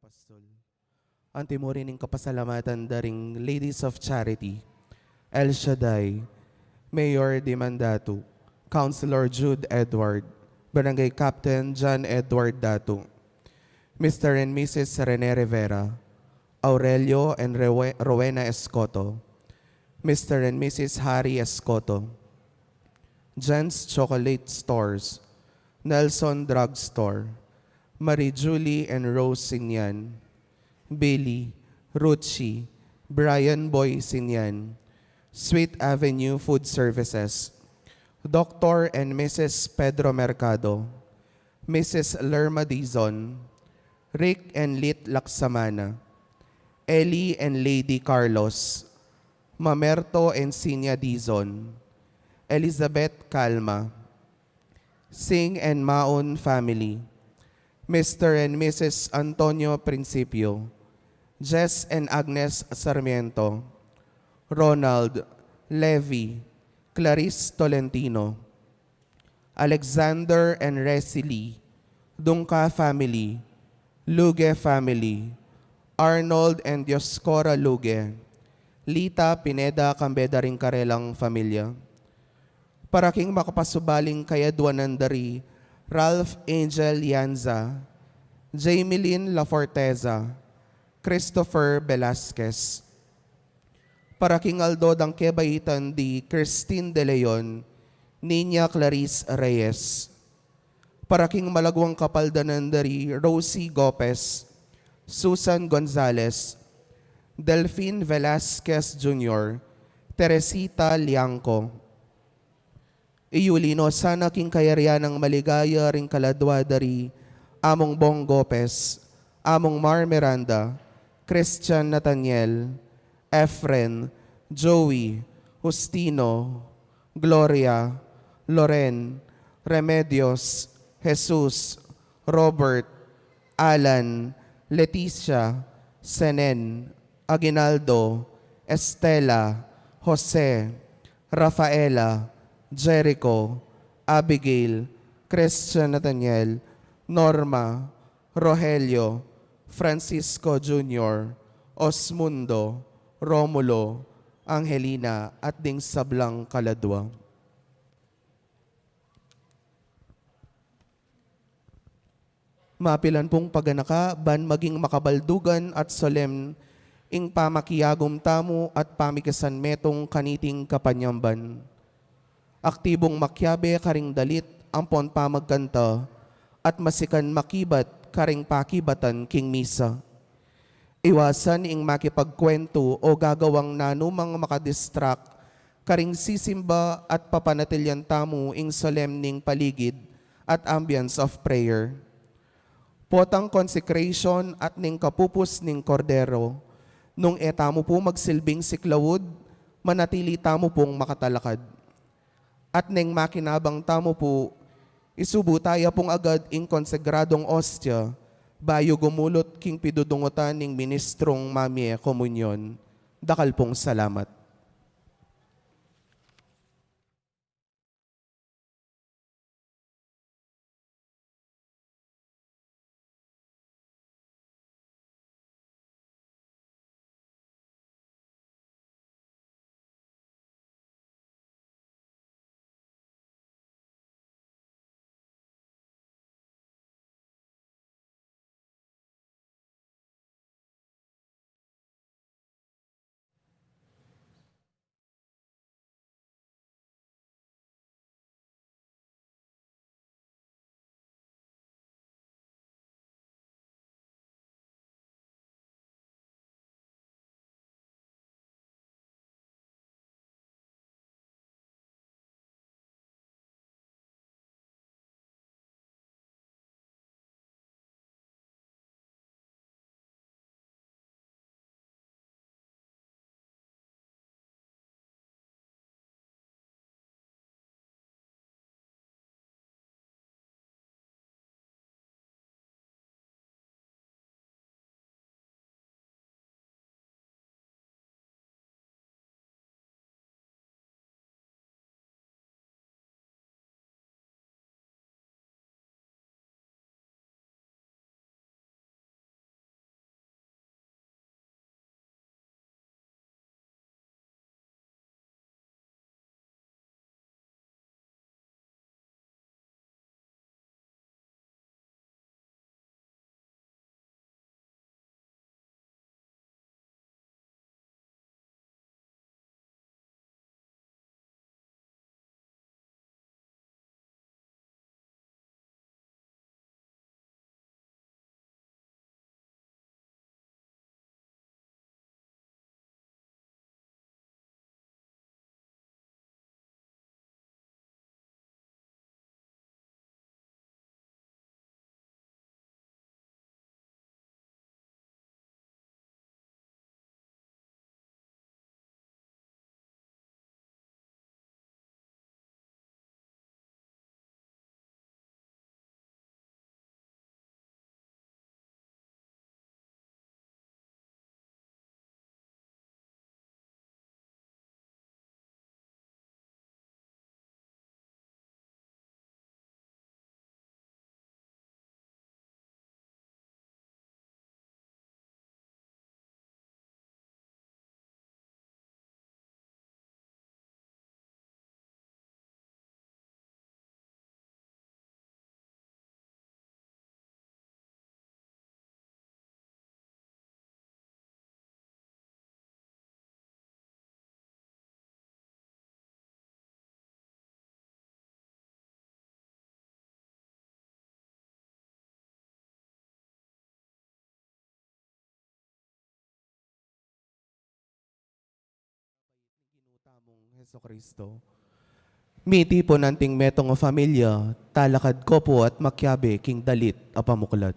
apostol. Antimuri ning kapasalamatan daring Ladies of Charity, El Shaddai, Mayor Dimandatu, Councilor Jude Edward, Barangay Captain John Edward Datu, Mr. and Mrs. Rene Rivera, Aurelio and Rowena Escoto, Mr. and Mrs. Harry Escoto, Jen's Chocolate Stores, Nelson Drug Store, Marie Julie and Rose Sinyan, Billy, Ruchi, Brian Boy Sinyan, Sweet Avenue Food Services, Dr. and Mrs. Pedro Mercado, Mrs. Lerma Dizon, Rick and Lit Laksamana, Ellie and Lady Carlos, Mamerto and Sinya Dizon, Elizabeth Calma, Sing and Maon family, Mr. and Mrs. Antonio Principio, Jess and Agnes Sarmiento, Ronald, Levi, Clarice Tolentino, Alexander and Resili, Dungka family, Luge family, Arnold and Dioscora Luge, Lita Pineda Cambeda Ringkarelang familia, para king makapasubaling kayadwanan dari Ralph Angel Yanza, Jameline La Forteza, Christopher Velasquez, para king Aldo dang kebaitan di Christine De Leon, Nina Clarice Reyes, para king malagwang kapaldanan dari Rosie Gopez, Susan Gonzalez, Delphine Velasquez Jr., Teresita Liangco, Iyulino sana king kayarian ng maligaya ring kaladwa dari Among Bong Gopez, Among Mar Miranda, Christian Nathaniel, Efren, Joey, Justino, Gloria, Loren, Remedios, Jesus, Robert, Alan, Leticia, Senen, Aguinaldo, Estela, Jose, Rafaela, Jericho, Abigail, Christian Nathaniel, Norma, Rogelio, Francisco Jr., Osmundo, Romulo, Angelina at ding sablang kaladwa. Mapilan pong paganaka, ban maging makabaldugan at solem ing pamakiyagom tamo at pamikasan metong kaniting kapanyamban. Aktibong makyabe karing dalit ampon pamagkanta at masikan makibat karing pakibatan king misa. Iwasan ing makipagkwento o gagawang nanumang makadistract karing sisimba at papanatilyan tamo ing solemning paligid at ambience of prayer. Potang consecration at ning kapupus ning kordero, nung etamo po magsilbing siklawud, manatili tamo pong makatalakad. At neng makinabang tamo po, isubo tayo pong agad ing konsegradong ostya, bayo gumulot king pidudungutan ning ministrong mamie komunyon. Dakal pong salamat. Among Heso Kristo. Miti po nanting metong o familia, talakad ko po at makyabe king dalit a pamuklat.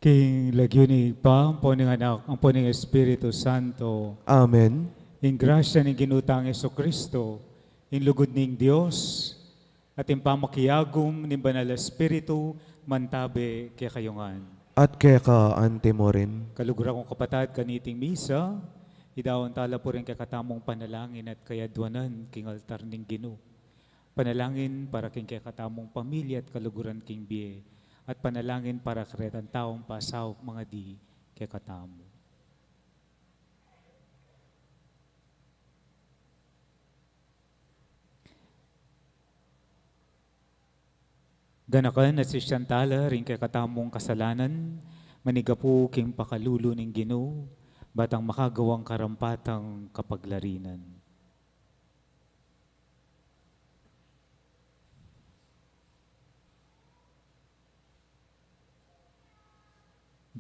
King lagyunig pa, ang puning anak, ang puning Espiritu Santo, Amen. in grasya ni ginutang Yesu Kristo, in lugod ning Dios, at in pamakiyagom ni Banal Espiritu, mantabe kaya kayungan. At kaya ka ante mo rin. Kalugra kong kapatad, kaniting misa, idawon tala po rin kakatamong panalangin at kayadwanan king altar ning Gino. Panalangin para king kakatamong pamilya at kaluguran king biye. At panalangin para karetan taong pasaw mga di kekatamo. Ganakan at si Shantala rin kekatamong kasalanan, manigapu king pakalulo ning Ginoo, batang makagawang karampatang kapaglarinan.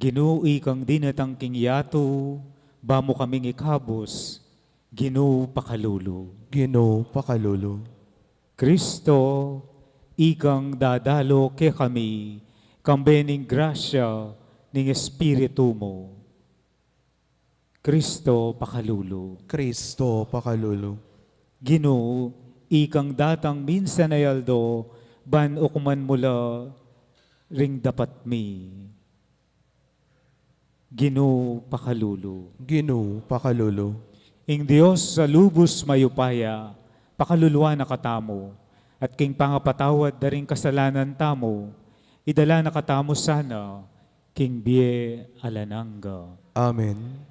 Ginoo ikang dinatang king yato, bamo kaming ikabos, Ginoo pakalulo. Ginoo pakalulu. Kristo, ikang dadalo ke kami, kambening grasya ning Espiritu mo. Kristo, pakalulo. Kristo, pakalulu. Ginoo, ikang datang minsan ay aldo, ban ukuman mula, ring dapat mi. Ginoo, pakalulo. Ginoo, pakalulu. Ing Diyos sa lubos mayupaya, pakaluluwa na katamo, at king pangapatawad na ring kasalanan tamo, idala na katamo sana, king biye alananga. Amen.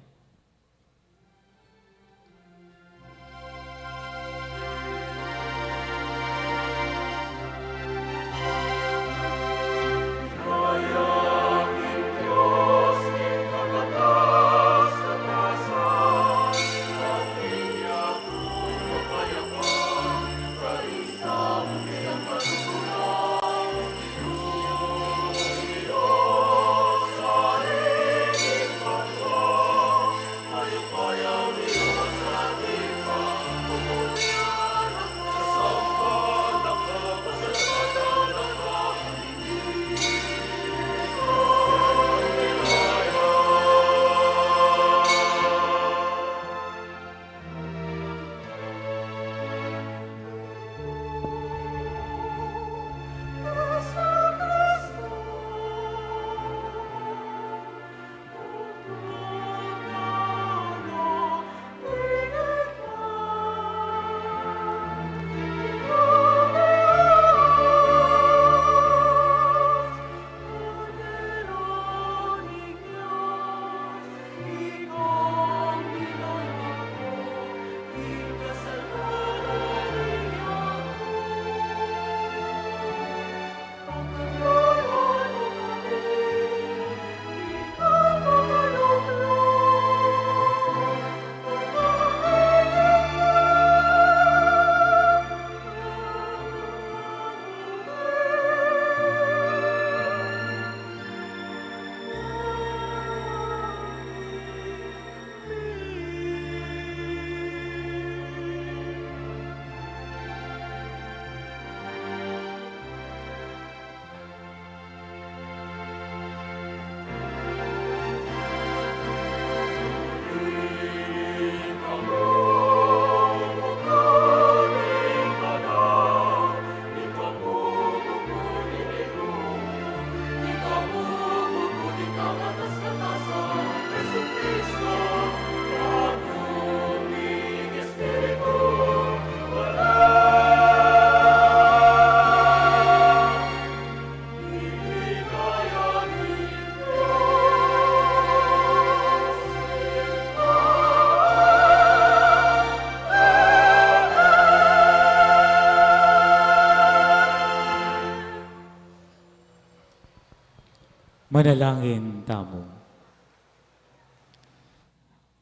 Manalangin tamo.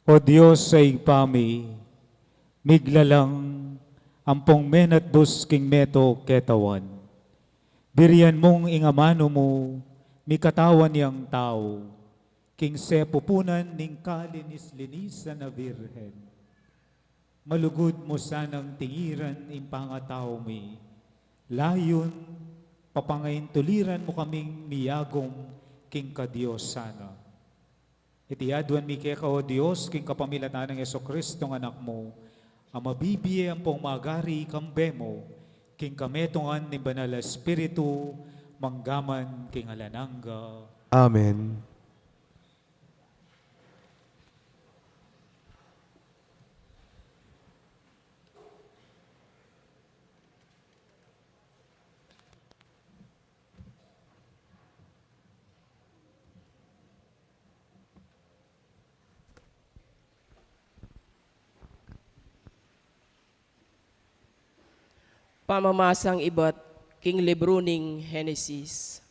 O Diyos sa igpami, miglalang ampong menat bus king meto ketawan. Birian mong ingamano mo, mikatawan yang tao, king se pupunan ning kalinis-linisan na virhen. Malugod mo sanang tingiran impangataw mi, layon, papangayin tuliran mo kaming miyagom king ka-Diyos sana. Itiaduan mi kaya ka o Diyos, king kapamilatan ng Jesucristo ng anak mo, ang mabibiye ang pong magari kambe mo, king kametongan ni Banal Espiritu, manggaman king alananga. Amen. Pamamasang iba't king libro ning Henesis.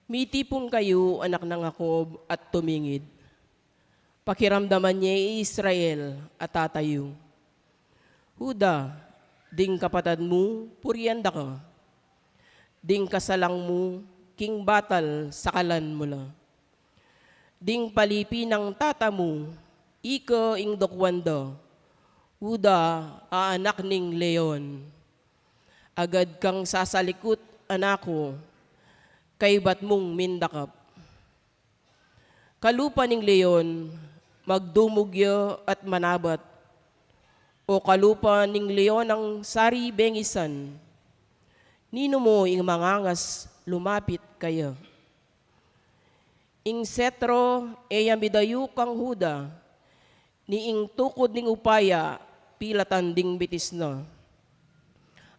Mitipon kayo, anak ng Jacob, at tumingid. Pakiramdaman niya Israel at tatayo. Huda, ding kapatad mo, puryanda ka. Ding kasalang mo, king batal, sakalan mo la. Ding palipi ng tata mo, ika ing dokwanda. Huda, aanak ning leon. agad kang sasalikot, anako, kay bat mong mindakap. Kalupa ning leon, magdumugyo at manabat, o kalupa ning leon ang sari bengisan, nino mo ing mangangas lumapit kaya. Ing setro eya midayo kang Huda, ni ing tukod ning upaya pilatan ding bitis na.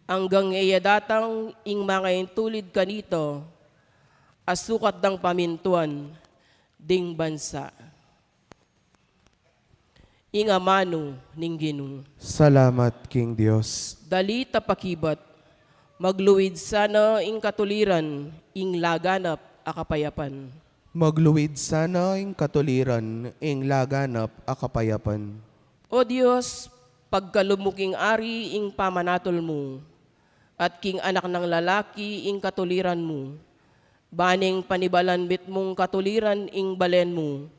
Hanggang eya datang ing mga intulid kanito, asukat dang pamintuan ding bansa. Ing amano ning Ginoo. Salamat, King Dios. Dali tapakibat, magluwid sana ing katuliran, ing laganap a kapayapan. Magluwid sana ing katuliran, ing laganap a kapayapan. O Diyos, pagkalumuking ari ing pamanatol mo, at king anak ng lalaki ing katuliran mo, baning panibalanbit mong katuliran ing balen mo,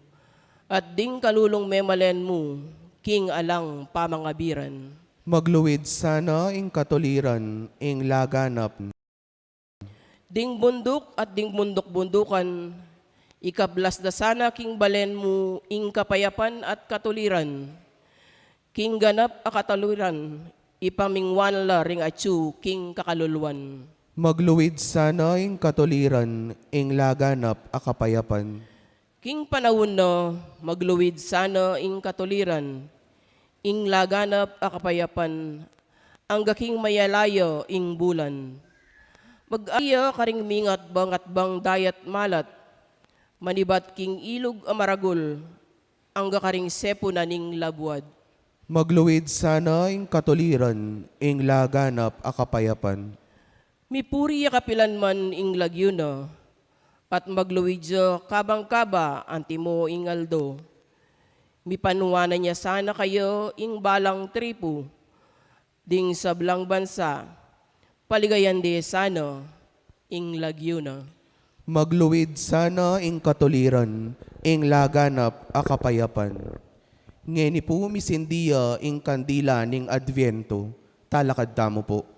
at ding kalulong memalen mo, king alang pamangabiran. Magluwid sana ing katuliran, ing laganap. Ding bundok at ding bundok-bundukan, ikablas da sana king balen mo ing kapayapan at katuliran. King ganap a kataluran, ipamingwan la ring atsu king kakaluluan. Magluwid sana ing katuliran, ing laganap a kapayapan. King panahon na magluwid sana ing katuliran, ing laganap a kapayapan, ang gaking mayalayo ing bulan. Mag-aya karing mingat bang at bang dayat malat, manibat king ilog amaragol, ang gakaring sepo na ning labuad. Magluwid sana ing katuliran, ing laganap a kapayapan. Mipuri kapilan man ing lagyo na, at magluwid siya kabang-kaba antimo ing aldo. Mipanuwanan niya sana kayo ing balang tripu, ding sablang bansa, paligayan di sana ing lagyo na. Magluwid sana ing katuliran, ing laganap a kapayapan. Ngeni po misindiya ing kandila ning Adviento, talakad tamo po.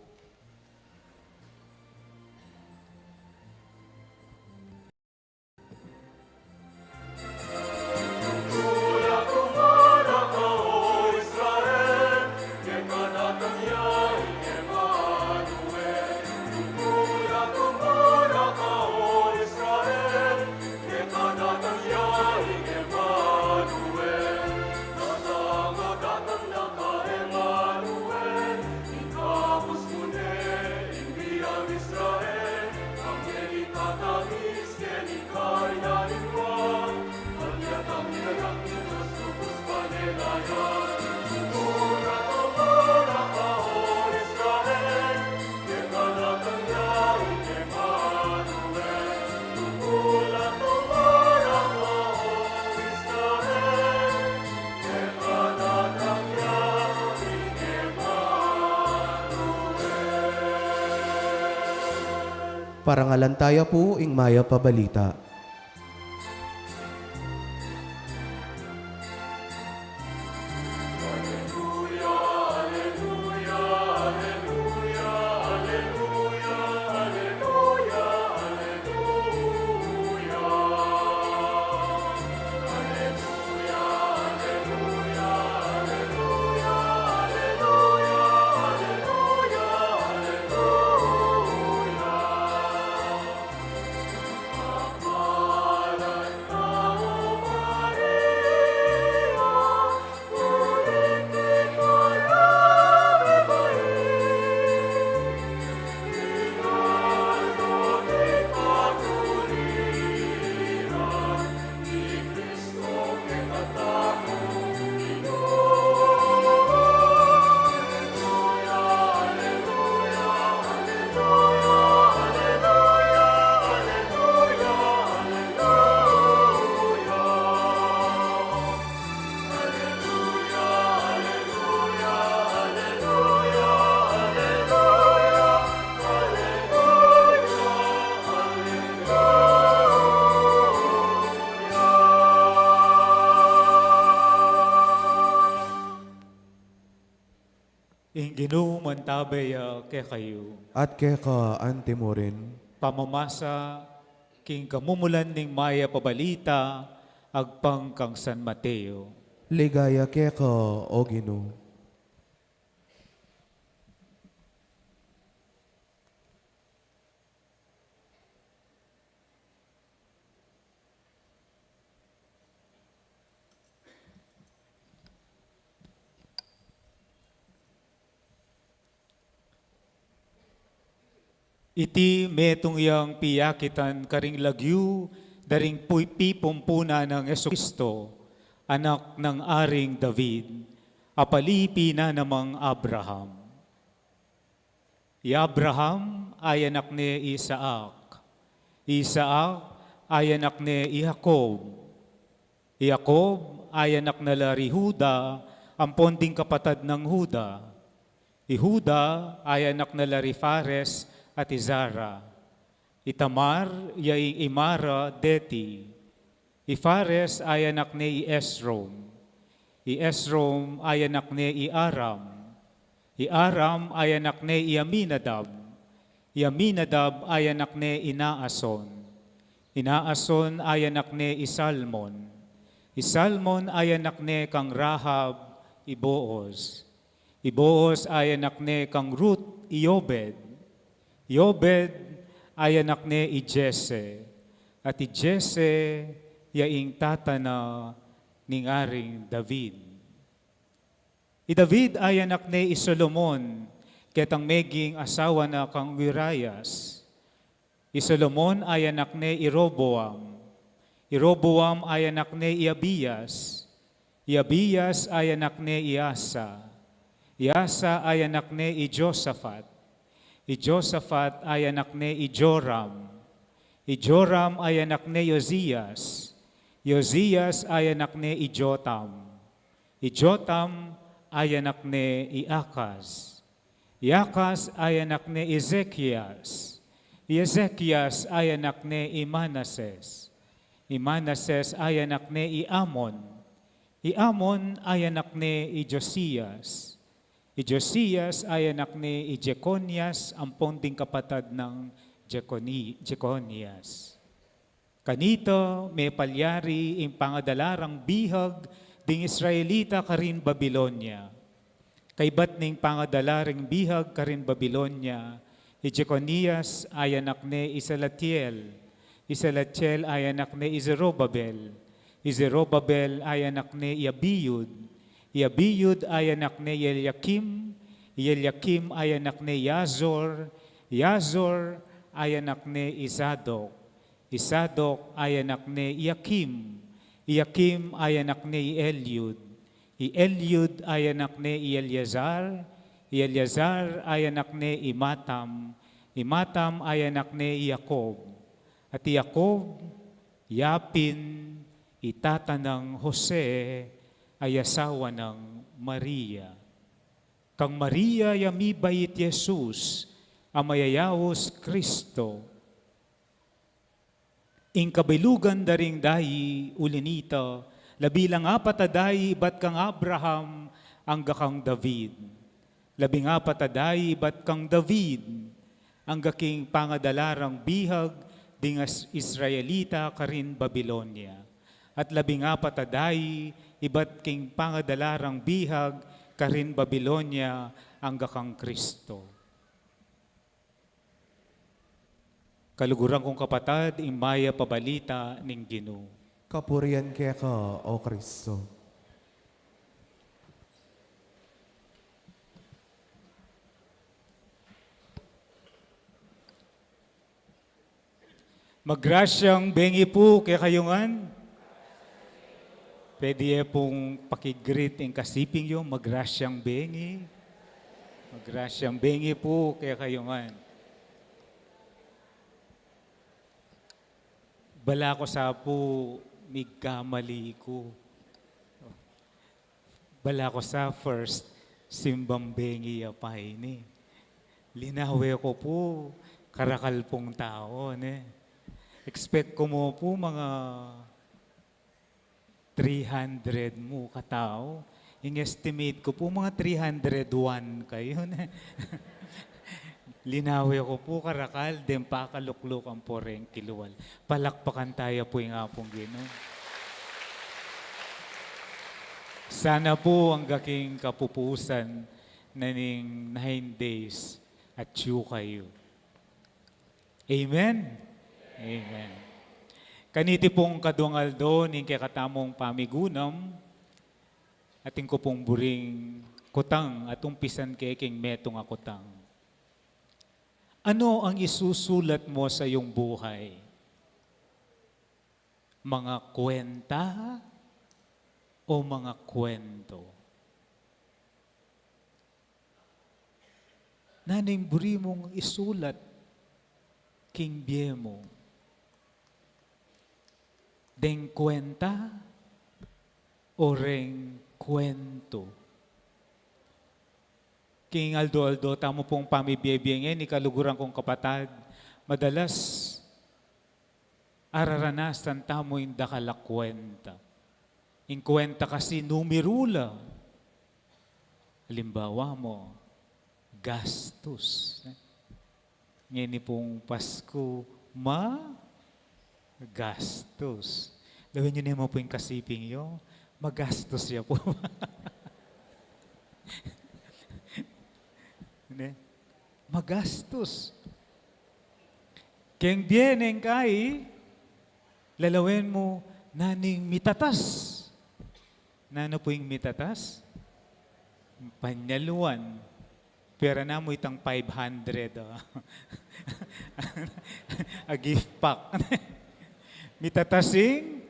Parangalantaya po ing maya pabalita. Ginoo mantabay kay kayo. At keka ante mo rin. Pamamasa king kamumulan ning maya pabalita agpang kang San Mateo. Ligaya keka o Ginoo. Iti metong yang piyakitan karing lagyu, daring pipumpuna ng Kristo, anak ng Aring David, apalipi na namang Abraham. Abraham ay anak ni Isaac. Isaac ay anak ni Jacob. Jacob ay anak na lari Huda, ang ponding kapatid ng Huda. Huda ay anak na lari Fares at Izara. Itamar yaing Imara Deti. Fares ay anak ni Esrom. Esrom ay anak ni Aram. Aram ay anak ni Aminadab. Aminadab ay anak ni Inaason. Inaason ay anak ni Isalmon. Isalmon ay anak ni kang Rahab, Iboos. Iboos ay anak ni kang Ruth, Iobed. Yobed ay anak ni Jesse, at Jesse yaing tatana ning Aring David. David ay anak ni Solomon, ketang meging asawa na kang Urias. Solomon ay anak ni Jeroboam. Jeroboam ay anak ni Abias. Abias ay anak ni Iasa. Iasa ay anak ni Josaphat. Josaphat ay anak ni Joram. Joram ay anak ni Josias. Josias ay anak ni Jotam. Jotam ay anak ni Iacas. Iacas ay anak ni Ezekias. Ezekias ay anak ni Manases. Manases ay anak ni Amon. Amon ay anak ni Josias. Josias ay anak ni Jeconias, ang ponding kapatid ng Jeconias. Kanito may palyari ang pangadalarang bihag ding Israelita karin Babilonia. Kaibat ning pangadalarang bihag karin Babilonia, Jeconias ay anak ni Isalatiel. Isalatiel ay anak ni Zerobabel. Zerobabel ay anak ni Abiyud. Abiyud ay anak ni Eliakim. Eliakim ay anak ni Yazor. Yazor ay anak ni Isadok. Isadok ay anak ni Iakim. Iakim ay anak ni Eliud. Eliud ay anak ni Eleazar. Eleazar ay anak ni Imatam. Imatam ay anak ni Jacob. At Jacob, Yapin, itata ng Jose, ay asawa ng Maria. Kang Maria yami bayit Jesus, amayayawos Kristo. Ing kabilugan daring dayi ulinita, labilang apat aday bat kang Abraham, angga kang David. Labing apat aday bat kang David, angga king pangadalarang bihag, dingas Israelita karin Babilonia. At labing apat aday, ibat king pangadalarang bihag, karin Babilonia, angga kang Kristo. Kaluguran kong kapatad, imaya pabalita ning Ginoo. Kapurian keka o Kristo. Magrasyang bengi po kay kayungan. Pwede pong pakigreet ang kasiping yung magrasyang bengi. Magrasyang bengi po kay kayungan. Bala ko sa po, migkamali ko. Bala ko sa first, simbang bengi apay ni. Linawe ko po, karakal pong tao. Expect ko mo po mga 300 mo katao, Yung estimate ko po, mga 301 kayo na. Linawi ko po karakal, den pakalukluk ang poreng kiluwal. Palakpakan tayo po yung apong Ginoo. Sana po ang gaking kapupusan na ning 9 days at yu kayo. Amen? Amen. Kaniti pong kadungal do, ning kakatamong pamigunam, ating ko pong buring kutang at umpisan keking metong akutang. Ano ang isusulat mo sa iyong buhay? Mga kwenta o mga kwento? Naning buri mong isulat king biye mo. Deng kwenta o reng kwento? King Aldo, tamo pong pamibiyebiyengin, ikaluguran kong kapatad, madalas araranasan tamo yung dakalakwenta. Yung kwenta kasi numerula. Halimbawa mo, gastos. Ngayon pong Pasko, gastos. Lawin nyo naman po yung kasiping yun, magastos siya po. Magastos. Keng biyeneng kai, lalawin mo, naning mitatas. Nano po yung mitatas? Panyaluan. Pera na mo itang 500. A gift pack. Mitatasing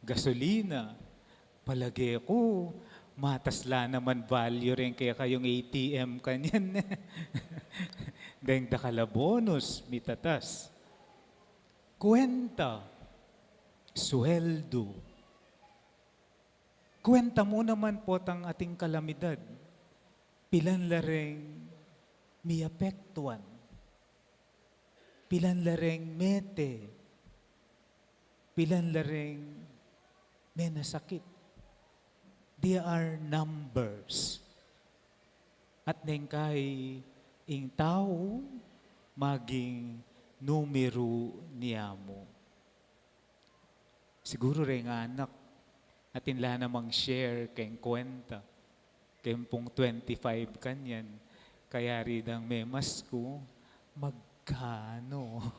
gasolina. Palagi ko, matasla naman value rin kaya kayong ATM kanyan. Dahil dakala bonus, mitatas. Kwenta, sweldo. Kwenta mo naman po ang ating kalamidad. Pilan lareng miapektuan. Pilan lareng mete. Pilan lareng may nasakit. They are numbers. At nengkay ing tao maging numero niya mo. Siguro rin anak atin la namang share kayong kwenta. Kayong pong 25 kanyan. Kaya ridang may masko, magkano?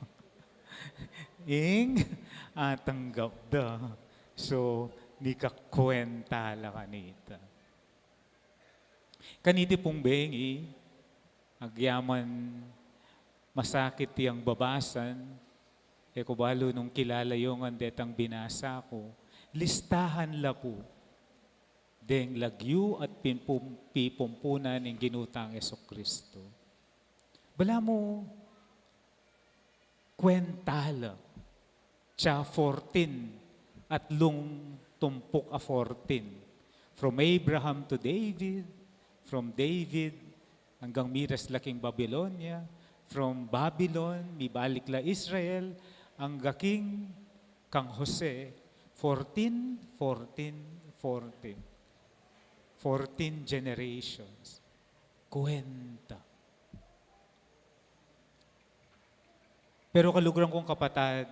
Ing atanggap da. So, ni kakwenta la kanita. Kaniti pong bengi, agyaman masakit tiyang babasan, kubalo nung kilala yung andetang binasa ko, listahan la po, deng lagyu at pipumpunan ng ginutang Jesucristo. Bala mo, kwentala, tsa 14, at lung tumpok a 14. From Abraham to David, from David hanggang miras laking Babylonia, from Babylon, mibalik la Israel, ang gaking kang Jose, 14, 14, 14. 14 generations. Kwenta. Pero kaluguran kong kapatad,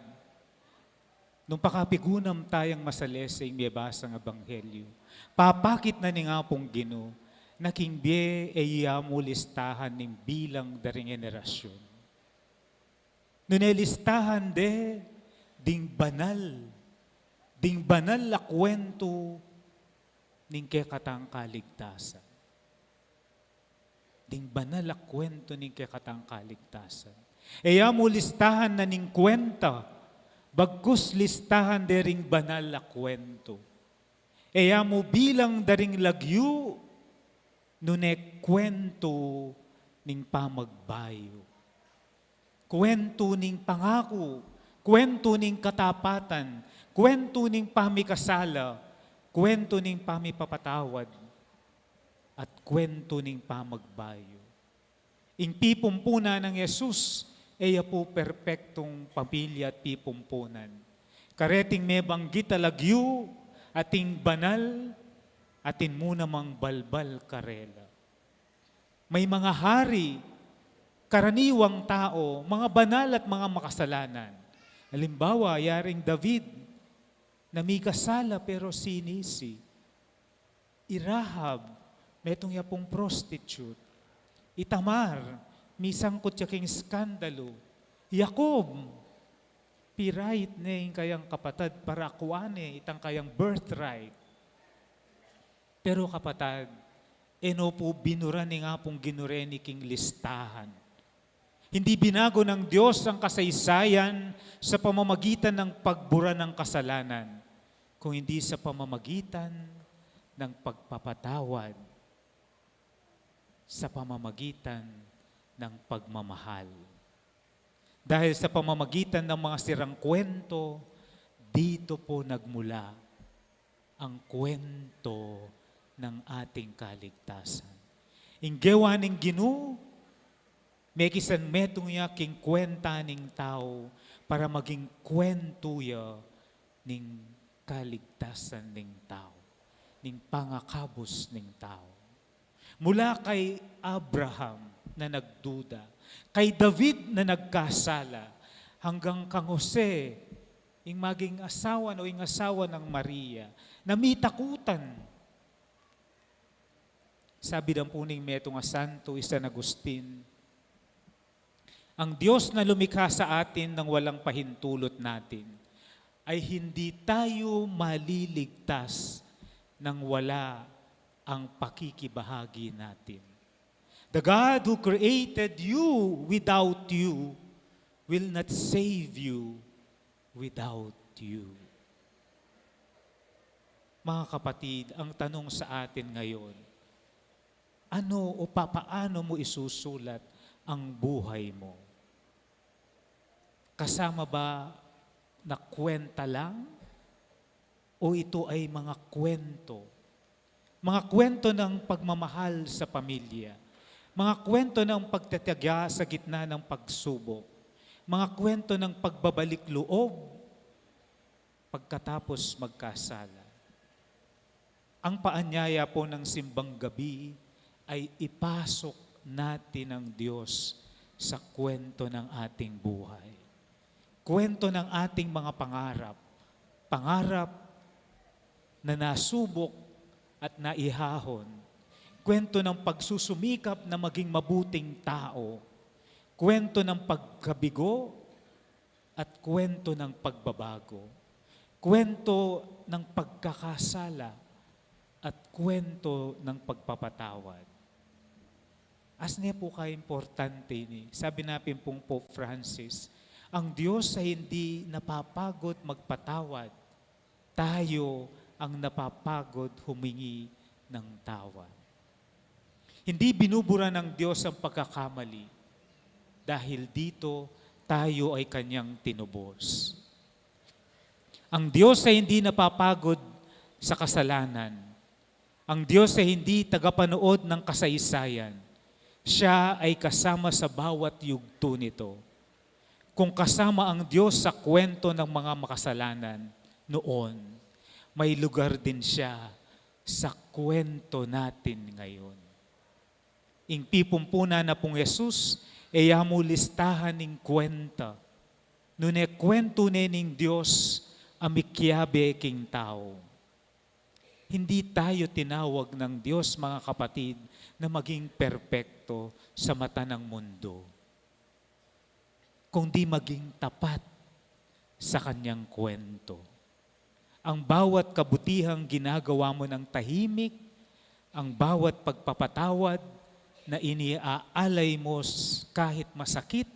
nung pakapigunam tayang masales sa imiyabasa ng Ebanghelyo, papakit na ni nga pong Ginoo, naking biye mo listahan ng bilang daring generasyon. Nunelistahan ding banal la kwento ning kekatang kaligtasan. Ding banal la kwento ning kekatang kaligtasan. Mo listahan na ning kwenta, bagkus listahan dering banal la kwento. Mo bilang daring lagyu, nunek kwento ning pamagbayo. Kwento ning pangako, kwento ning katapatan, kwento ning pamikasala, kwento ning pamipapatawad, at kwento ning pamagbayo. Ing pipumpunan ng Yesus, po perpektong pamilya at pipumpunan. Kareting may banggit alagyu, ating banal, atin mo namang balbal karela. May mga hari, karaniwang tao, mga banal at mga makasalanan. Halimbawa, yaring David, na may kasala pero sinisi. Irahab, metong yapong prostitute. Itamar, may sangkot yaking skandalo. Jacob, pirait na yung kayang kapatad para akuane, itang kayang birthright. Pero kapatad, eno po binura ni nga pong ginureni king listahan. Hindi binago ng Diyos ang kasaysayan sa pamamagitan ng pagbura ng kasalanan, kung hindi sa pamamagitan ng pagpapatawad, sa pamamagitan ng pagmamahal. Dahil sa pamamagitan ng mga sirang kwento, dito po nagmula ang kwento ng ating kaligtasan. Inggewa ning Ginoo, may kisan metong ya king kwenta ning tao para maging kwento ya ning kaligtasan ning tao, ning pangakabos ning tao. Mula kay Abraham na nagduda, kay David na nagkasala, hanggang kang Jose, ing maging asawa o ing asawa ng Maria, na may takutan. Sabi ng puning metong Santo San Agustin, ang Diyos na lumikha sa atin ng walang pahintulot natin ay hindi tayo maliligtas nang wala ang pakikibahagi natin. The God who created you without you will not save you without you. Mga kapatid, ang tanong sa atin ngayon, ano o papaano mo isusulat ang buhay mo? Kasama ba na kwenta lang? O ito ay mga kwento? Mga kwento ng pagmamahal sa pamilya. Mga kwento ng pagtatyaga sa gitna ng pagsubok. Mga kwento ng pagbabalik loob pagkatapos magkasala. Ang paanyaya po ng simbang gabi ay ipasok natin ang Diyos sa kwento ng ating buhay. Kwento ng ating mga pangarap. Pangarap na nasubok at naihahon. Kwento ng pagsusumikap na maging mabuting tao. Kwento ng pagkabigo at kwento ng pagbabago. Kwento ng pagkakasala at kwento ng pagpapatawad. As niya po ka-importante ni, sabi natin pong Pope Francis, ang Diyos ay hindi napapagod magpatawad. Tayo ang napapagod humingi ng tawad. Hindi binubura ng Diyos ang pagkakamali. Dahil dito, tayo ay kanyang tinubos. Ang Diyos ay hindi napapagod sa kasalanan. Ang Diyos ay hindi tagapanood ng kasaysayan. Siya ay kasama sa bawat yugto nito. Kung kasama ang Diyos sa kwento ng mga makasalanan noon, may lugar din siya sa kwento natin ngayon. Ing pipumpuna na pong Jesus, mo listahan ning kwenta. Nune kwento ning Diyos, amikyabe king tao. Hindi tayo tinawag ng Diyos, mga kapatid, na maging perpekto sa mata ng mundo, kundi maging tapat sa kanyang kwento. Ang bawat kabutihang ginagawa mo ng tahimik, ang bawat pagpapatawad na iniaalay mo kahit masakit,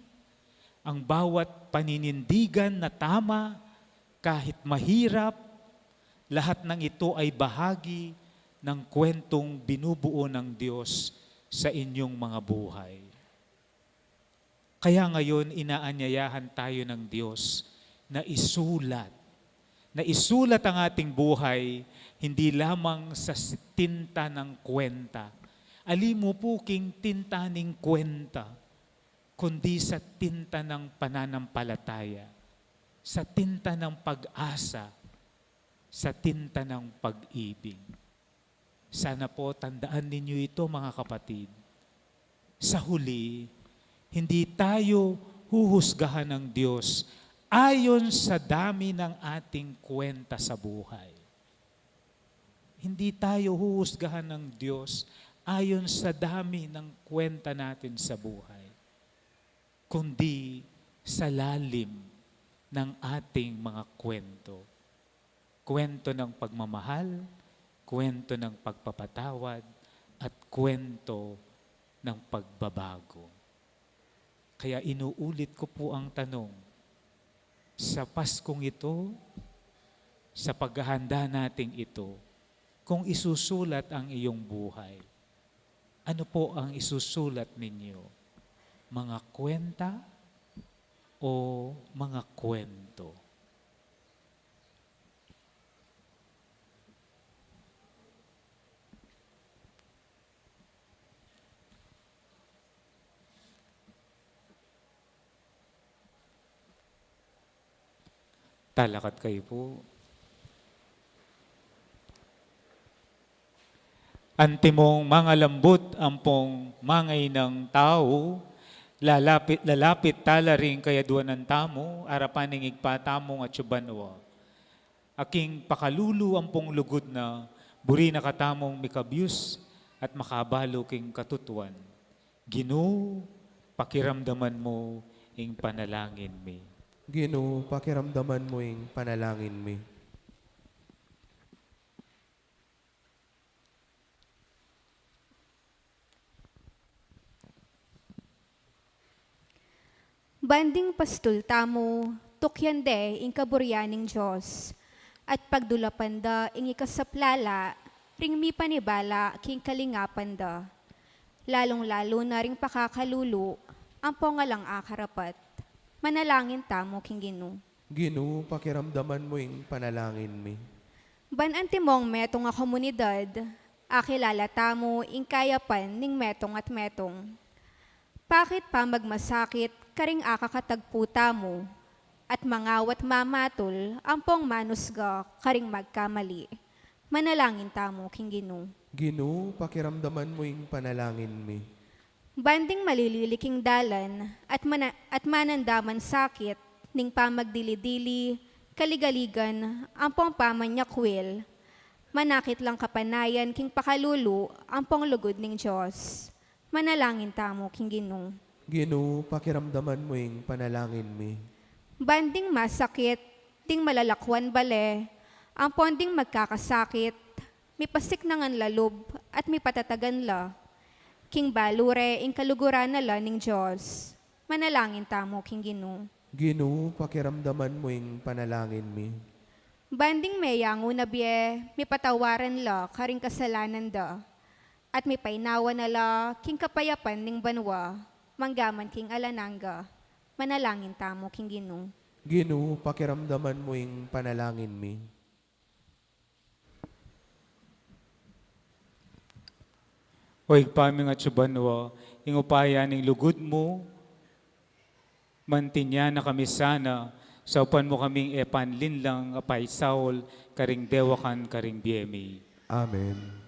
ang bawat paninindigan na tama kahit mahirap, lahat ng ito ay bahagi ng kwentong binubuo ng Diyos sa inyong mga buhay. Kaya ngayon, inaanyayahan tayo ng Diyos na isulat ang ating buhay, hindi lamang sa tinta ng kwenta. Alimo po king tinta ng kwenta, kundi sa tinta ng pananampalataya, sa tinta ng pag-asa, sa tinta ng pag-ibig. Sana po tandaan ninyo ito mga kapatid. Sa huli, hindi tayo huhusgahan ng Diyos ayon sa dami ng ating kwenta sa buhay. Hindi tayo huhusgahan ng Diyos ayon sa dami ng kwenta natin sa buhay, kundi sa lalim ng ating mga kwento. Kwento ng pagmamahal, kwento ng pagpapatawad, at kwento ng pagbabago. Kaya inuulit ko po ang tanong, sa Paskong ito, sa paghahanda nating ito, kung isusulat ang iyong buhay, ano po ang isusulat ninyo? Mga kwenta o mga kwento? Talakat kayo po. Antimong mga lambot ampong mangay ng tao, lalapit tala rin kaya duwan ng tamo, arapan ng igpatamong at subanwa. Aking pakalulu ampong lugod na, buri na katamong mikabyus at makabalo king katutuan. Ginoo, pakiramdaman mo ing panalangin mi. Ginoo, pakiramdaman mo ing panalangin mi. Banding pastul tamo, tukyande ing kaburyaning Diyos, at pagdulapanda ing ikasaplala, ring mi panibala king kalingapanda. Lalong-lalo na ring pakakalulu, ang pongalang akarapat. Manalangin tamo king Ginoo. Ginoo, pakiramdaman mo ing panalangin mi. Ban antimong metong a komunidad, akilala tamo ing kayapan ning metong at metong. Bakit pa magmasakit karing akakatagpo tamo, at mangawat mamatol ampong manusga karing magkamali. Manalangin tamo king Ginoo. Ginoo, pakiramdaman mo ing panalangin mi. Banding malililiking dalan at manandaman sakit ning pamagdili-dili, kaligaligan, ampong pamanyakwil, manakit lang kapanayan king pakalulu, ampong lugod ning Diyos. Manalangin tamo king Ginoo. Ginoo, pakiramdaman mo ing panalangin mi. Banding masakit, ding malalakwan bale, ampong ding magkakasakit, mipasik nangan lalob at mipatatagan la. King balure ing kaluguran na la ning Diyos. Manalangin tamo king Ginoo. Ginoo, pakiramdaman mo ing panalangin mi. Banding mayango na biye, mipatawaran la karing kasalanan da. At mipainawa na la king kapayapan ning banwa, manggaman king alananga. Manalangin tamo king Ginoo. Ginoo, pakiramdaman mo ing panalangin mi. Oig paming at subanwa, ing upaya ning lugod mo, mantinya na kami sana, sa upan mo kaming epanlin lang apay Saul, karing dewakan, karing biyemi. Amen.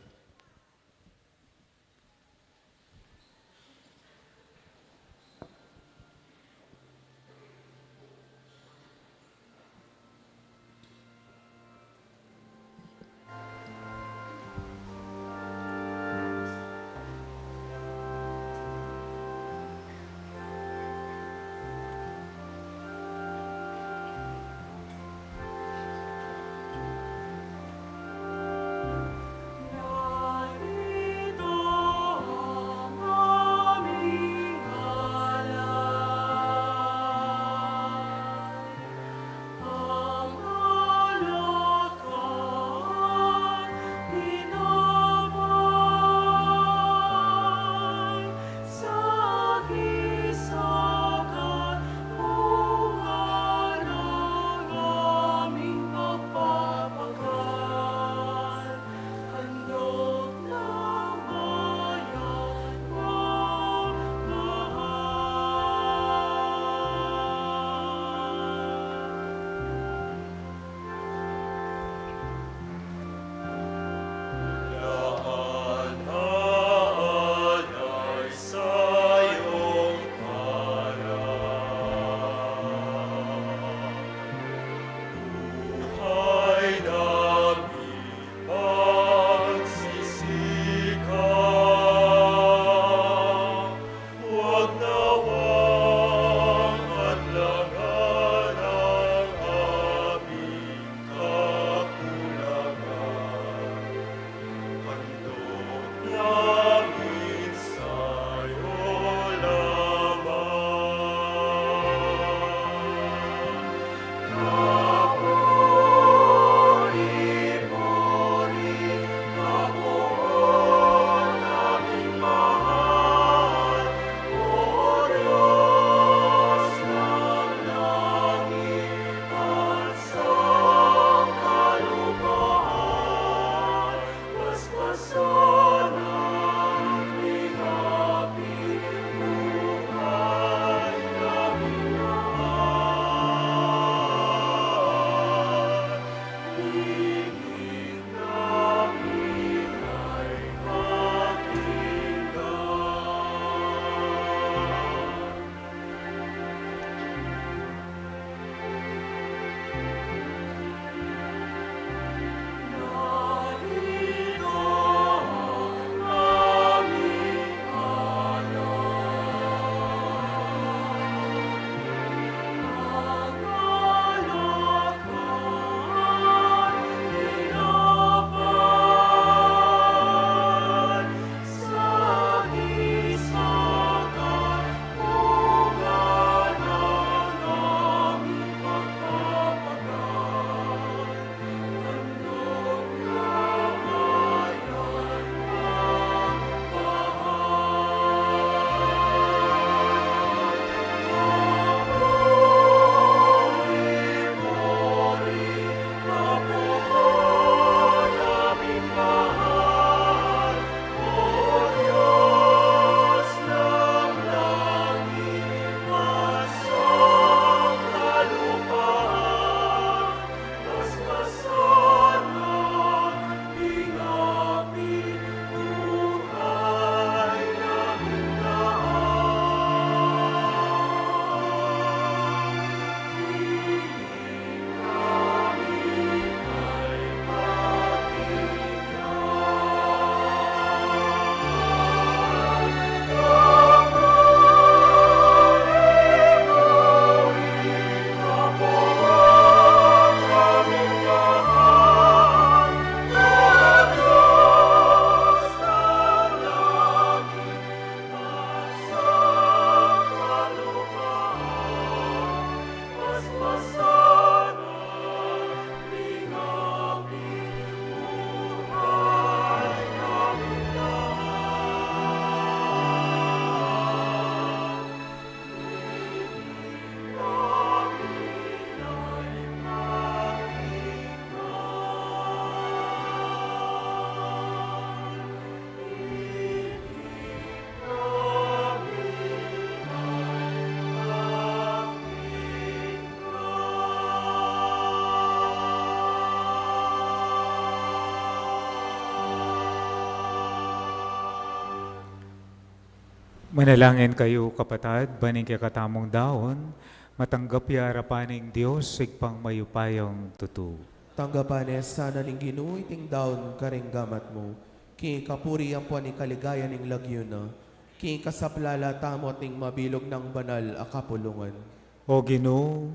Manalangin kayo, kapatad, baning kakatamong daon, matanggap yarapaning Diyos, sigpang mayupayong tutu. Tanggapan sana ning Ginoo iting daon karing gamat mo. Ki kapuri ang puan ni kaligayan ning lagyo na. Ki kasaplala tamot ning mabilog ng banal a kapulungan. O Ginoo,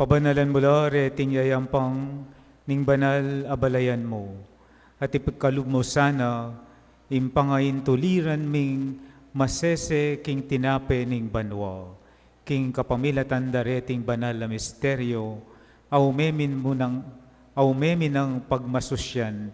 pabanalan mo la reting yayampang ning banal abalayan mo, at ipagkalub mo sana impangayin tuliran ming masese king tinape ning banwa, king kapamilatan dareting banal na misteryo, aumemin ng pagmasusyan,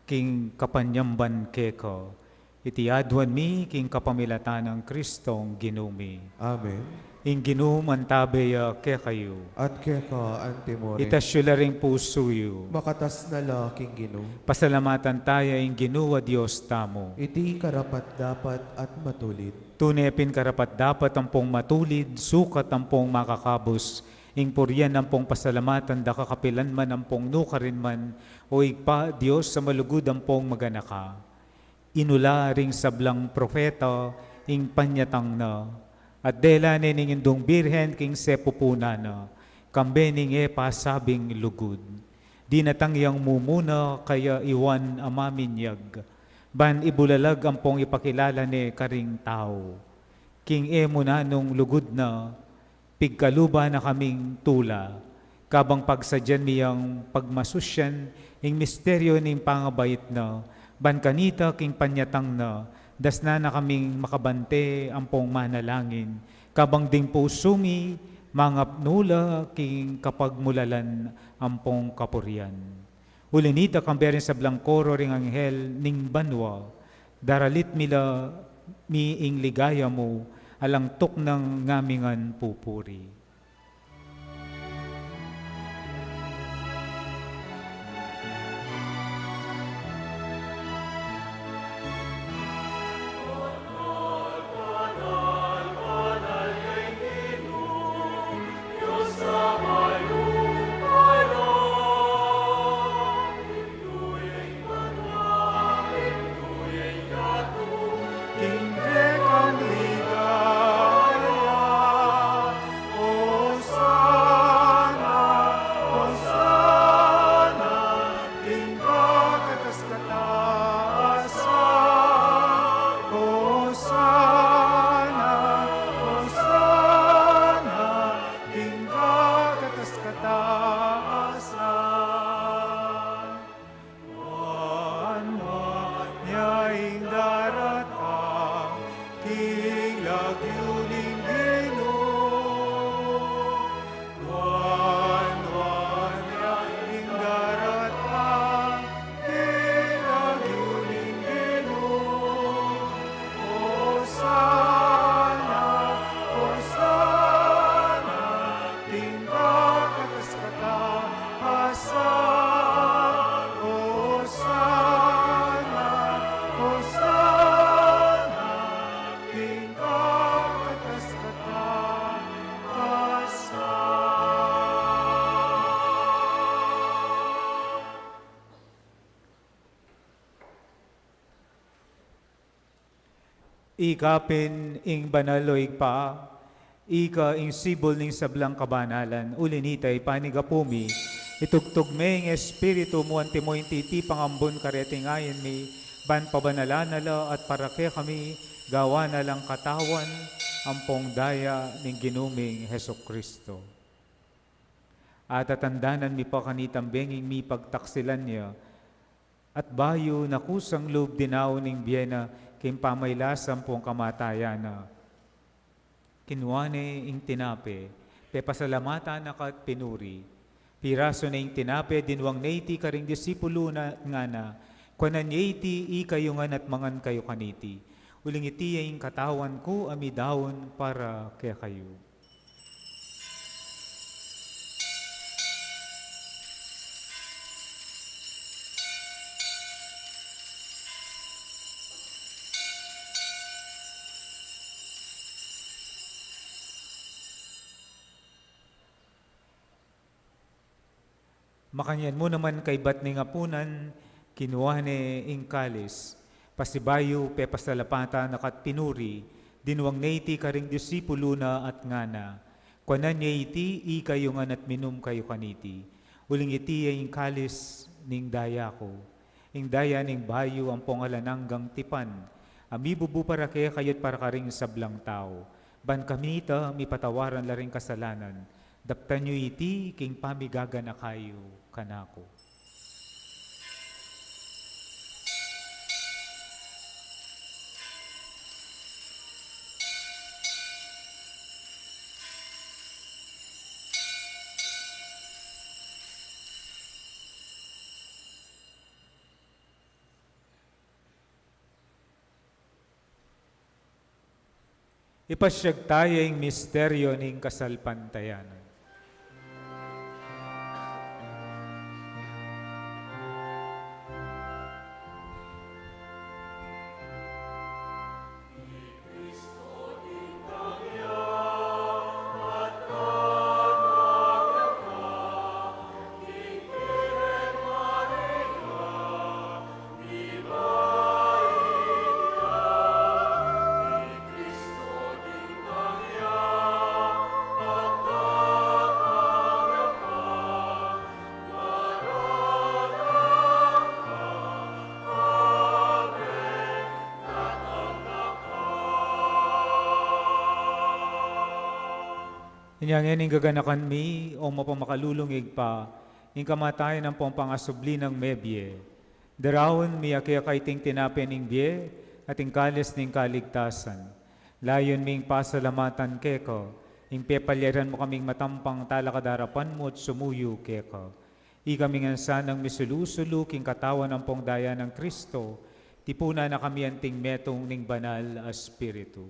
king kapanyamban keko, itiadwan mi king kapamilatan ng Kristong ginumi. Amen. Ing ginum antabeya ke kayo, At keka antimore. itasyula ring pusuyo, Makatas na laking Ginoo. pasalamatan tayo ing ginuwa Diyos tamo. Iti karapat dapat at matulid. Tunepin karapat dapat ampong matulid, sukat ampong makakabos, ing puryan ampong pasalamatan, da kakapilan man ampong nukarin man, o igpa Diyos sa malugod ampong maganaka. Inula ring sablang propeta, ing panyatang na, at dela ning indong birhen king sepupuna na, kambe ning pasabing lugod. Di natangyang mumuna kaya iwan amaminyag, ban ibulalag ampong ipakilala ni karing tao. King muna nung lugod na, pigkaluba na kaming tula, kabang pagsadyan miyang pagmasusyan, ing misteryo ning pangabayit na, ban kanita king panyatang na, das na kaming makabante ampong manalangin, kabang ding pusumi, mga nula king kapagmulalan ampong kapurian. Ulinita kamberin sa blangkoro ring anghel ning banwa, daralit mila miing ligaya mo, alang tok ng ngamingan pupuri. Ikapin ing banaloy pa, ika ing sibol ning sablang kabanalan, ulinitay panigapumi, itugtog me ing espiritu mo antimo yung titi pangambon kareting ayon mi, ban pabanalanala at parake kami, gawa na lang katawan, ampong daya ning ginuming Heso Kristo. At atandanan mi pa kanitambenging mi pagtaksilan niya, at bayo na kusang loob dinaw ning biyena, kim pamaylasam pong kamatayan na kinuane ing tinape, pe pasalamata na kat pinuri, piraso na ing tinape, dinwang naiti karing disipulo na nga na, kwanan iti ikayungan at mangan kayo kaniti, uling iti ing katawan ko amidawon para kaya kayo. Makanyan mo naman kay bat ni ngapunan, kinuha ni ing kalis, pasibayo pe pasalapata nakat pinuri, Dinwang na iti karing disipulo na at ngana. Kwanan niya iti, kayo nga at minum kayo kaniti. Uling iti ay kalis ning daya ko. Ing daya ning bayo ang pongalananggang tipan. Amibubu para kaya kayot para karing sablang tao. Ban kami ita, mi patawaran la ring kasalanan. Daptan nyo iti, king pamigaga na kayo kanako. Ipasyag tayong misteryo ning kasalpantayanan. Inyang yaning gaganakan mi, o mapamakalulungig pa, ing kamatayan ng pangasubli ng mebye. Darawon mi akya kaiting tinapin ning bye, at ing kalis ning kaligtasan. Layon ming pasalamatan keko, ing pepalyaran mo kaming matampang talakadarapan mo at sumuyo keko. Ikaming ansanang misulusulu king katawan ng pongdaya ng Kristo, tipuna na kami anting metong ning banal a spiritu.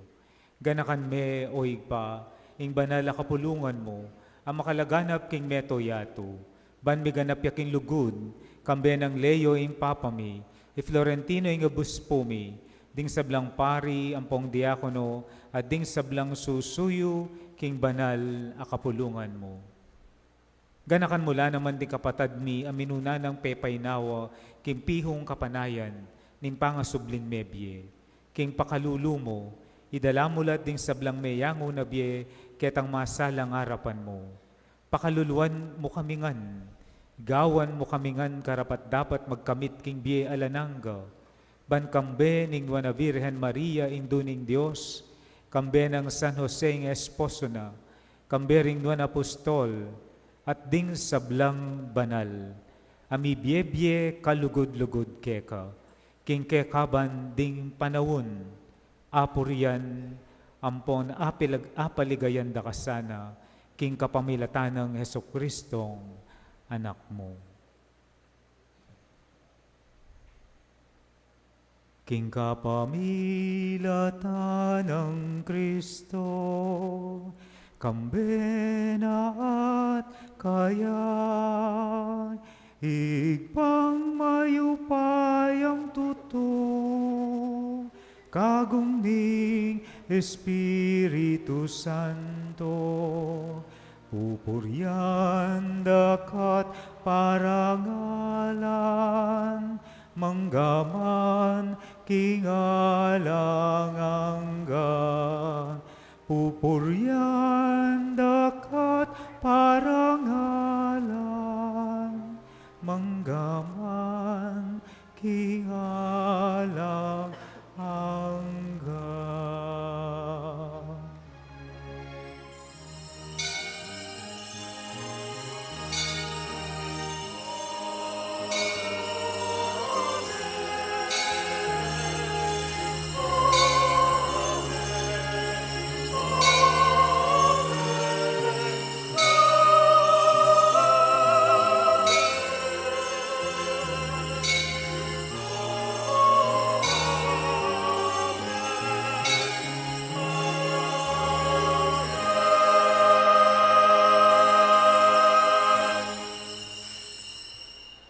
Ganakan me o igpa, ing banal a kapulungan mo, ang makalaganap king meto yato, ban miganap yaking lugod, kambe ng leyo ing papami, Florentino ing abuspo mi, ding sablang pari ang pong diakono, at ding sablang susuyo king banal a kapulungan mo. Ganakan mula naman di kapatad mi, aminuna ng pepay nawa, king pihong kapanayan, ning pangasubling mebye, king pakalulu mo, idala mulat ding sablang meyango na bye, ketang masalang harapan mo. Pakaluluan mo kamingan, gawan mo kamingan karapat dapat magkamit king bie alanangga. Ban kambe ning wana Virgen Maria induning Dios, kambe ng San Jose ng esposo na, kambe ring wana apostol, at ding sablang banal. Ami bie kalugod-lugod keka, king kekaban ding panawon, apurian, ampon apaligayan da kasana, king kapamilatan ng Hesukristong anak mo. King kapamilatan ng Kristo, kambena at kayan, igpang mayupayang tuto, kagumning Espiritu Santo, pupuryan dakat parangalan, manggaman kingalanganggan, pupuryan dakat parangalan, manggaman kingalanganggan.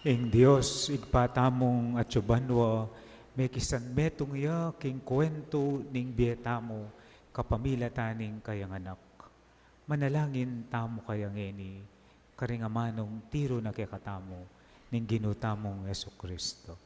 Ing Dios igpatamong at subanwa, may kisan metong ya king kwento ning bietamo, kapamila taning kayang anak. Manalangin tamo kayang eni, karingamanong tiro na kekatamo, ning ginutamong Jesucristo.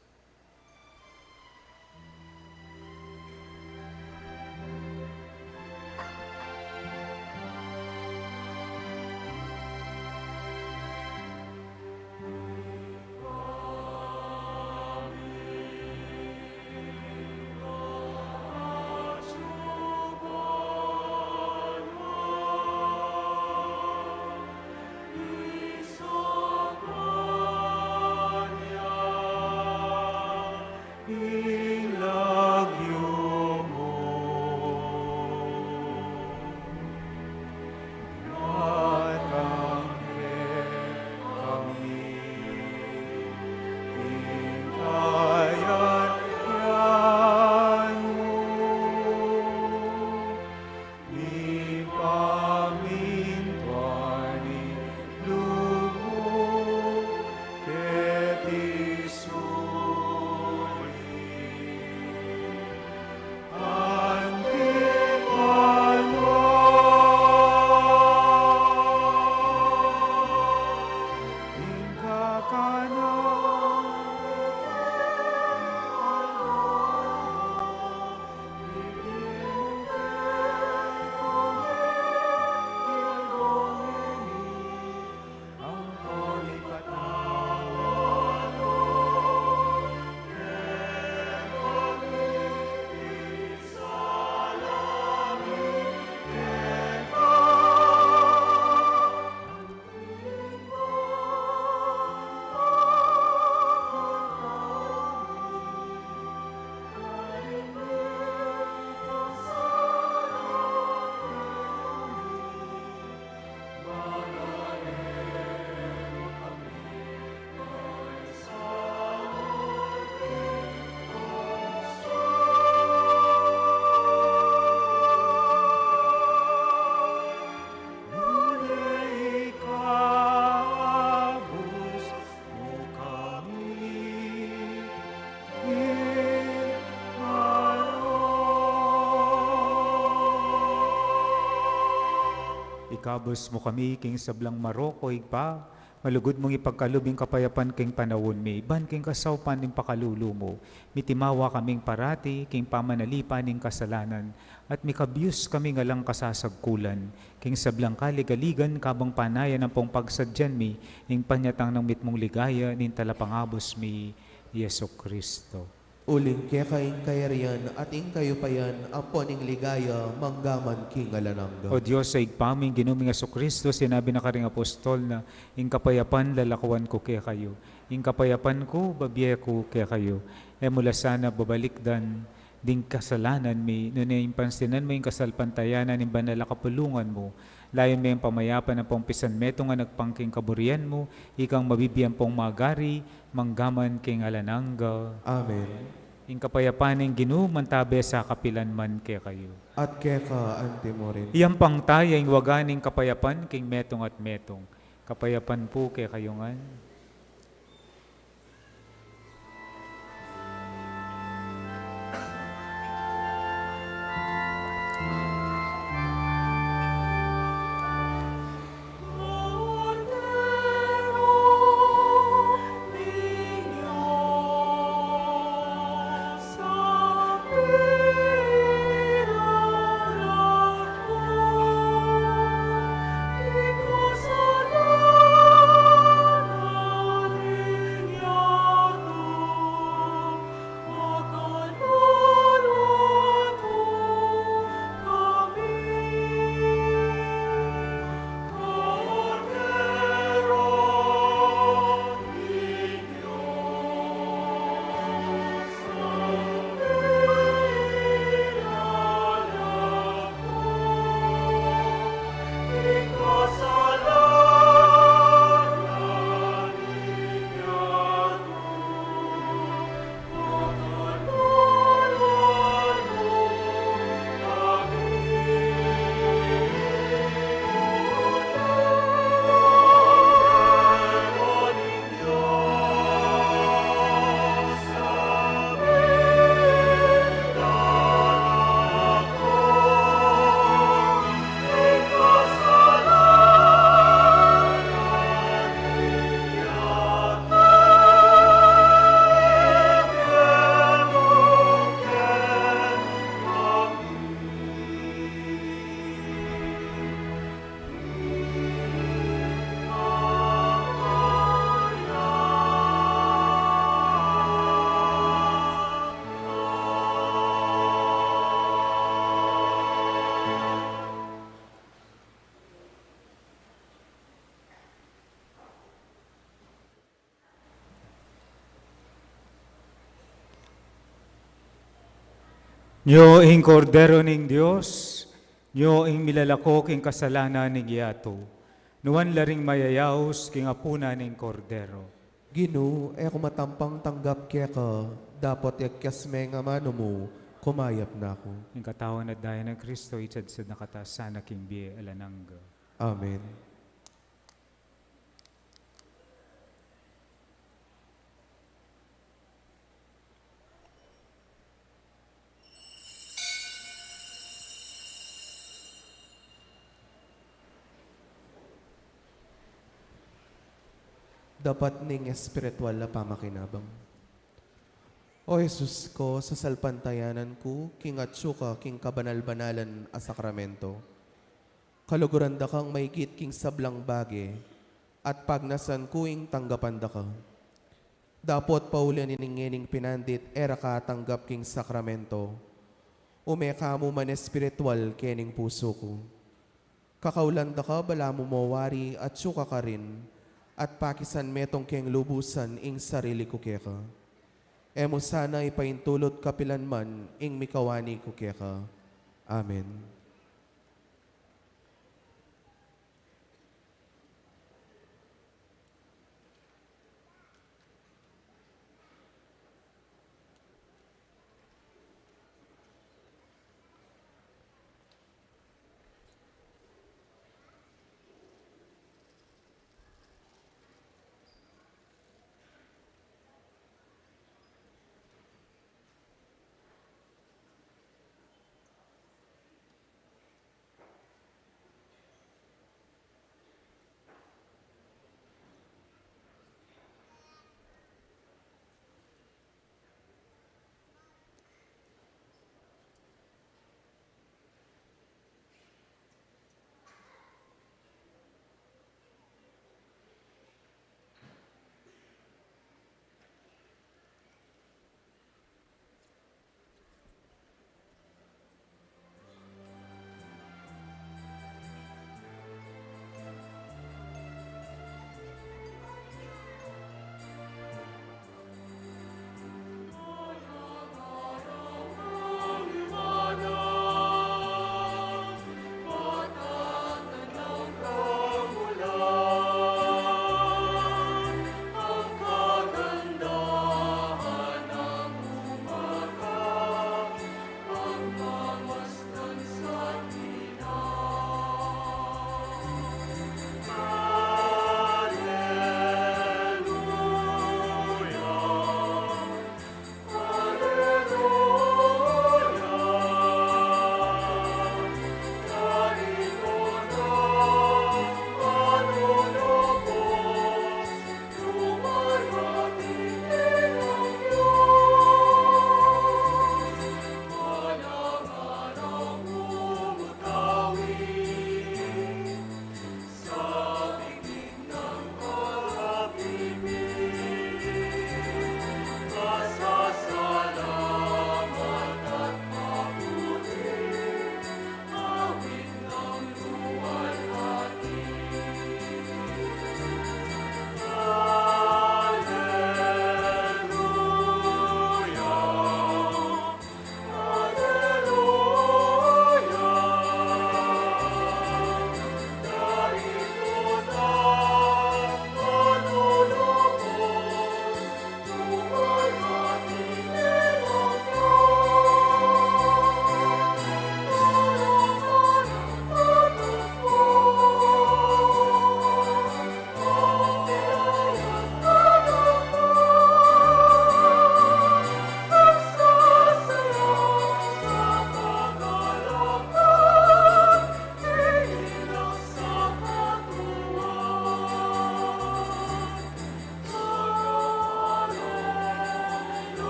Ikabos mo kami king sablang Maroko, igpa. Malugod mong ipagkalubing kapayapan king panawon mi. Iban king kasawpan ning pakalulu mo. Mitimawa kaming parati, king pamanalipan ning kasalanan. At mikabiyos kami ngalang kasasagkulan. King sablang kaligaligan, kabang panayan ang pong pagsadyan mi. Ning panyatang ng mitmong ligaya, ning talapangabos mi, Yeso Kristo. Uling kaya kaing kayarian at ing kayo payan ang poning ligaya manggaman king alanangga. O Diyos, sa igpaming ginuming Yeso Kristo, sinabi na karing apostol na, ing kapayapan lalakawan ko kaya kayo. Ing kapayapan ko, babiya ko kaya kayo. E mula sana babalikdan, ding kasalanan mi, no na yung pansinan mo yung kasalpantayanan, yung banala kapulungan mo. Layon may yung pamayapan ng pongpisan meto nga nagpangking kaburian mo, ikang mabibiyang pong magari, manggaman king alanangga. Amen. Ing kapayapan ng ginumantabe sa kapilan man kaya kayo. At kaya ka antimorin. Iyang pangtayang waganing kapayapan king metong at metong. Kapayapan po kaya kayo nga. Nyo ing kordero ning Diyos, nyo ing milalako king kasalanan ning yato, nuwan laring mayayaos king apuna ning kordero. Ginu, e kumatampang tanggap kaya ka, dapat yakyasme nga mano mo, kumayap na ako. Ing katawan at daya ng Kristo, itad sa nakatasana king biye alanangga. Amen. Dapat ning espiritual na pamakinabang. O Jesus ko, sa salpantayanan ko, king atsuka, king kabanal-banalan a sakramento. Kaluguran da kang maigit king sablang bage, at pagnasan ko ing tanggapan da ka. Dapot paulian iningening pinandit, era ka tanggap king sakramento. Umeka mo man espiritual kening puso ko. Kakaulan da ka, bala mo mawari, at suka ka rin, at pakisan metong keng lubusan ing sarili ko keka. Emo sana ipaintulot kapilan man ing mikawani ko keka. Amen.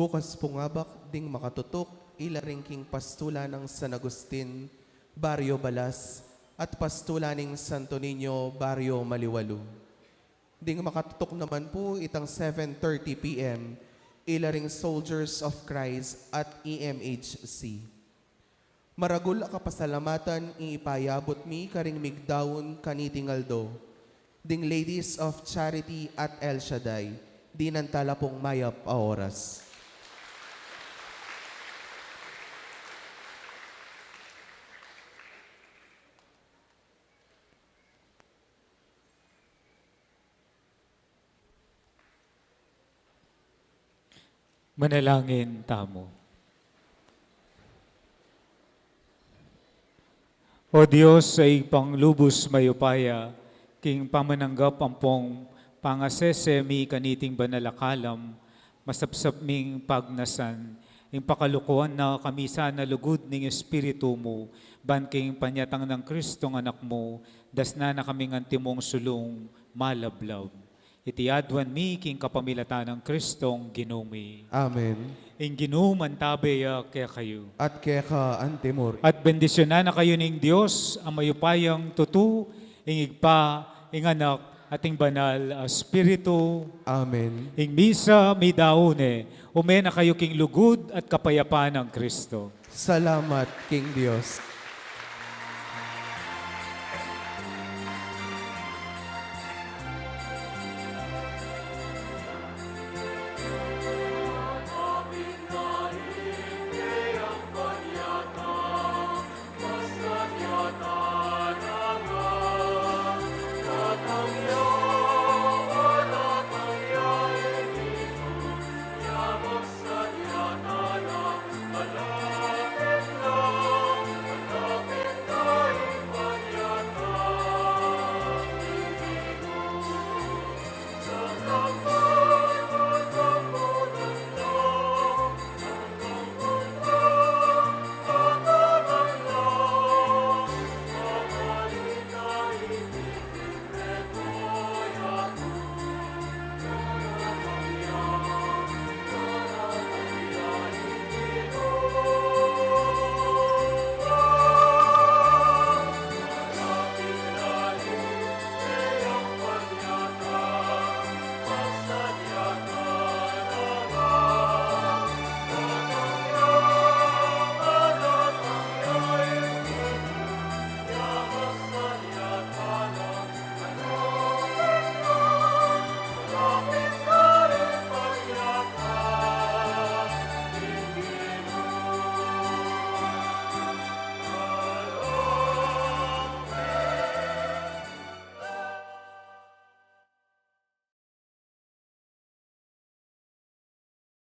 Bukas pungabak ding makatutok, ilaring king pastula ng San Agustin, Barrio Balas, at pastula ng Santo Niño, Barrio Maliwalu. Ding makatutok naman po itang 7:30 p.m., ilaring Soldiers of Christ at EMHC. Maragul a kapasalamatan iipayabot mi karing migdawon kanitingaldo, ding Ladies of Charity at El Shaddai, di nantala pong mayap a oras. Manalangin tamo. O Diyos, sa ipanglubos mayupaya, king pamananggap ampong pangasese mi kaniting banalakalam, masapsap ming pagnasan, ing pakalukuan na kamisa na lugod ning Espiritu mo, ban king panyatang ng Kristong anak mo, dasna na kaming antimong sulong malablaw. Itiadwan mi king kapamilatan ng Kristong ginumi. Amen. Ing ginuman tabeya kaya kayo. At kaya ka, Antimor, At bendisyonan na kayo ning Diyos, ang mayupayang tutu, ing igpa, ing anak, ating banal Espiritu, Amen. ing misa, may daone, umen na kayo king lugod at kapayapaan ng Kristo. Salamat, King Diyos.